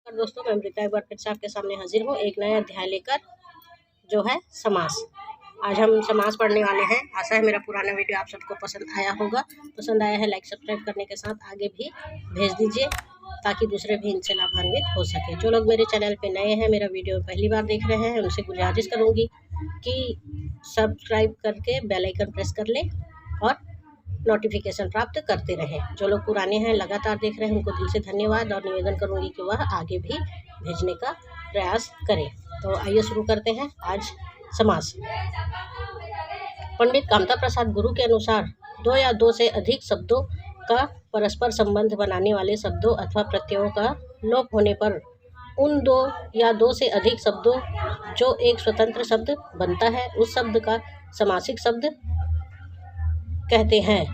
दोस्तों, मैं अमृता एक बार फिर से आपके सामने हाजिर हूँ एक नया अध्याय लेकर, जो है समास। आज हम समास पढ़ने वाले हैं। आशा है मेरा पुराना वीडियो आप सबको पसंद आया होगा। पसंद आया है लाइक सब्सक्राइब करने के साथ आगे भी भेज दीजिए, ताकि दूसरे भी इनसे लाभान्वित हो सके। जो लोग मेरे चैनल पे नए हैं, मेरा वीडियो पहली बार देख रहे हैं, उनसे गुजारिश करूँगी कि सब्सक्राइब करके बेल आइकन प्रेस कर लें और नोटिफिकेशन प्राप्त करते रहें। जो लोग पुराने हैं, लगातार देख रहे हैं, उनको दिल से धन्यवाद और निवेदन करूंगी कि वह आगे भी भेजने का प्रयास करें। तो आइए शुरू करते हैं आज समास। पंडित कामता प्रसाद गुरु के अनुसार दो या दो से अधिक शब्दों का परस्पर संबंध बनाने वाले शब्दों अथवा प्रत्ययों का लोप होने पर उन दो या दो से अधिक शब्दों जो एक स्वतंत्र शब्द बनता है, उस शब्द का समासिक शब्द कहते हैं,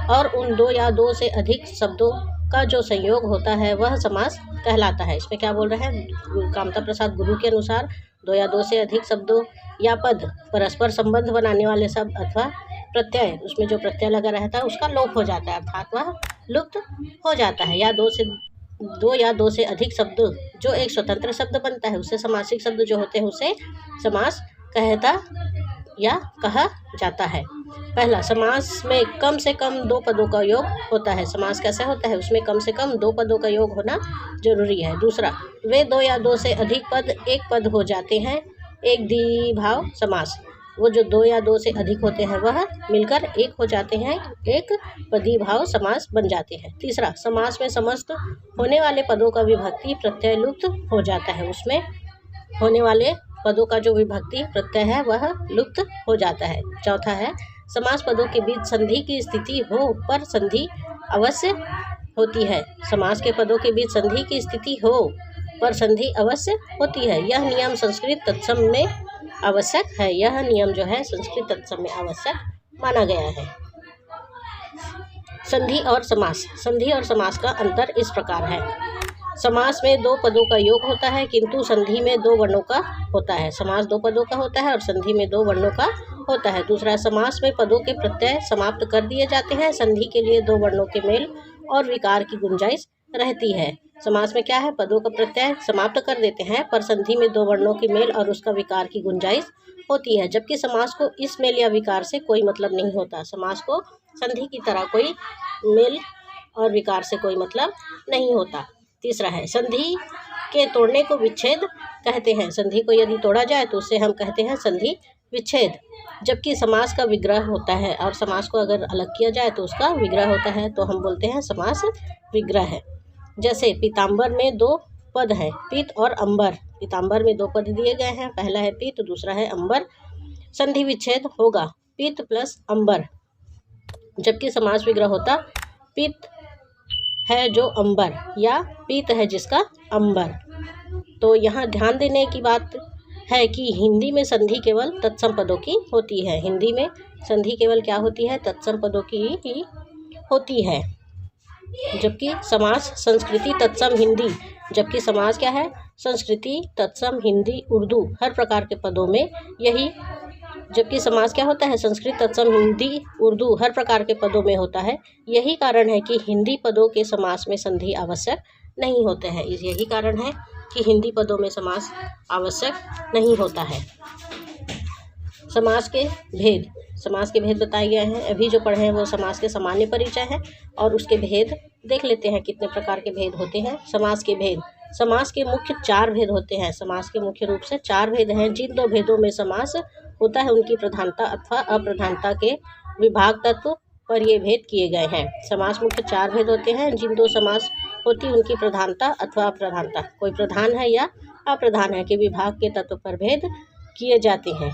और उन दो या दो से अधिक शब्दों का जो संयोग होता है वह समास कहलाता है। इसमें क्या बोल रहे हैं? कामता प्रसाद गुरु के अनुसार दो या दो से अधिक शब्दों या पद परस्पर संबंध बनाने वाले शब्द अथवा प्रत्यय, उसमें जो प्रत्यय लगा रहता है उसका लोप हो जाता है, अर्थात वह लुप्त हो जाता है। या दो या दो से अधिक शब्द जो एक स्वतंत्र शब्द बनता है, उससे समासिक शब्द जो होते हैं उसे समास कहता या कहा जाता है। पहला, समास में कम से कम दो पदों का योग होता है। समास कैसे होता है? उसमें कम से कम दो पदों का योग होना जरूरी है। दूसरा, वे दो या दो से अधिक पद एक पद हो जाते हैं। एक द्विभाव समास, वो जो दो या दो से अधिक होते हैं वह मिलकर एक हो जाते हैं, एक पदी भाव समास बन जाते हैं। तीसरा, समास में समस्त होने वाले पदों का विभक्ति प्रत्यय लुप्त हो जाता है। उसमें होने वाले पदों का जो विभक्ति प्रत्यय है वह लुप्त हो जाता है। चौथा है, समास पदों के बीच संधि की स्थिति हो पर संधि अवश्य होती है। समास के पदों के बीच संधि की स्थिति हो पर संधि अवश्य होती है। यह नियम संस्कृत तत्सम में आवश्यक है। यह नियम जो है संस्कृत तत्सम में आवश्यक माना गया है। संधि और समास। संधि और समास का अंतर इस प्रकार है। समास में दो पदों का योग होता है, किंतु संधि में दो वर्णों का होता है। समास दो पदों का होता है और संधि में दो वर्णों का होता है। दूसरा, समास में पदों के प्रत्यय समाप्त कर दिए जाते हैं। संधि के लिए दो वर्णों के मेल और विकार की गुंजाइश रहती है। समास में क्या है? पदों का प्रत्यय समाप्त कर देते हैं, पर संधि में दो वर्णों के मेल और उसका विकार की गुंजाइश होती है। जबकि समास को इस मेल या विकार से कोई मतलब नहीं होता। समास को संधि की तरह कोई मेल और विकार से कोई मतलब नहीं होता। तीसरा है, संधि के तोड़ने को विच्छेद कहते हैं। संधि को यदि तोड़ा जाए तो उससे हम कहते हैं संधि विच्छेद। जबकि समास का विग्रह होता है, और समास को अगर अलग किया जाए तो उसका विग्रह होता है, तो हम बोलते हैं समास विग्रह है। जैसे पीताम्बर में दो पद हैं, पीत और अंबर। पीताम्बर में दो पद दिए गए हैं, पहला है पीत, दूसरा है अंबर। संधि विच्छेद होगा पीत प्लस अंबर। जबकि समास विग्रह होता पीत है जो अंबर, या पीत है जिसका अंबर। तो यहाँ ध्यान देने की बात है कि हिंदी में संधि केवल तत्सम पदों की होती है। हिंदी में संधि केवल क्या होती है? तत्सम पदों की ही होती है। जबकि समास संस्कृति तत्सम हिंदी, जबकि समास क्या है? संस्कृति तत्सम हिंदी उर्दू हर प्रकार के पदों में यही। जबकि समास क्या होता है? संस्कृत तत्सम हिंदी उर्दू हर प्रकार के पदों में होता है। यही कारण है कि हिंदी पदों के समास में संधि आवश्यक नहीं होते हैं। यही कारण है कि हिंदी पदों में समास आवश्यक नहीं होता है। समास के भेद। समास के भेद बताए गए हैं। अभी जो पढ़े हैं वो समास के सामान्य परिचय है, और उसके भेद देख लेते हैं कितने प्रकार के भेद होते हैं। समास के भेद। समास के मुख्य चार भेद होते हैं। समास के मुख्य रूप से चार भेद हैं। जिन दो भेदों में समास होता है उनकी प्रधानता अथवा अप्रधानता के विभाग तत्व पर ये भेद किए गए हैं। समास मुख्य चार भेद होते हैं। जिन दो समास होती उनकी प्रधानता अथवा अप्रधानता, कोई प्रधान है या अप्रधान है, के विभाग के तत्व पर भेद किए जाते हैं।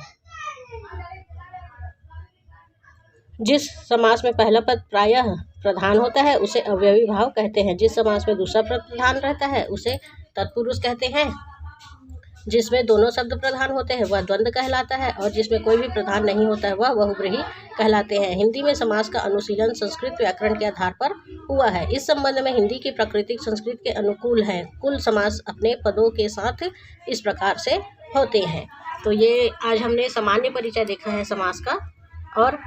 जिस समास में पहला पद प्रायः प्रधान होता है उसे अवयवी भाव कहते हैं। जिस समास में दूसरा पद प्रधान रहता है उसे तत्पुरुष कहते हैं। जिसमें दोनों शब्द प्रधान होते हैं वह द्वंद्व कहलाता है, और जिसमें कोई भी प्रधान नहीं होता है वह बहुव्रीहि कहलाते हैं। हिंदी में समास का अनुशीलन संस्कृत व्याकरण के आधार पर हुआ है। इस संबंध में हिंदी की प्रकृति संस्कृत के अनुकूल है। कुल समास अपने पदों के साथ इस प्रकार से होते हैं। तो ये आज हमने सामान्य परिचय देखा है समास का, और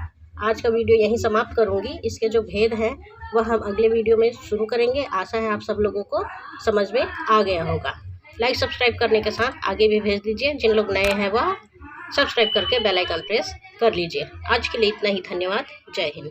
आज का वीडियो यहीं समाप्त करूँगी। इसके जो भेद हैं वह हम अगले वीडियो में शुरू करेंगे। आशा है आप सब लोगों को समझ में आ गया होगा। लाइक सब्सक्राइब करने के साथ आगे भी भेज दीजिए। जिन लोग नए हैं वह सब्सक्राइब करके बेल आइकन प्रेस कर लीजिए। आज के लिए इतना ही। धन्यवाद। जय हिंद।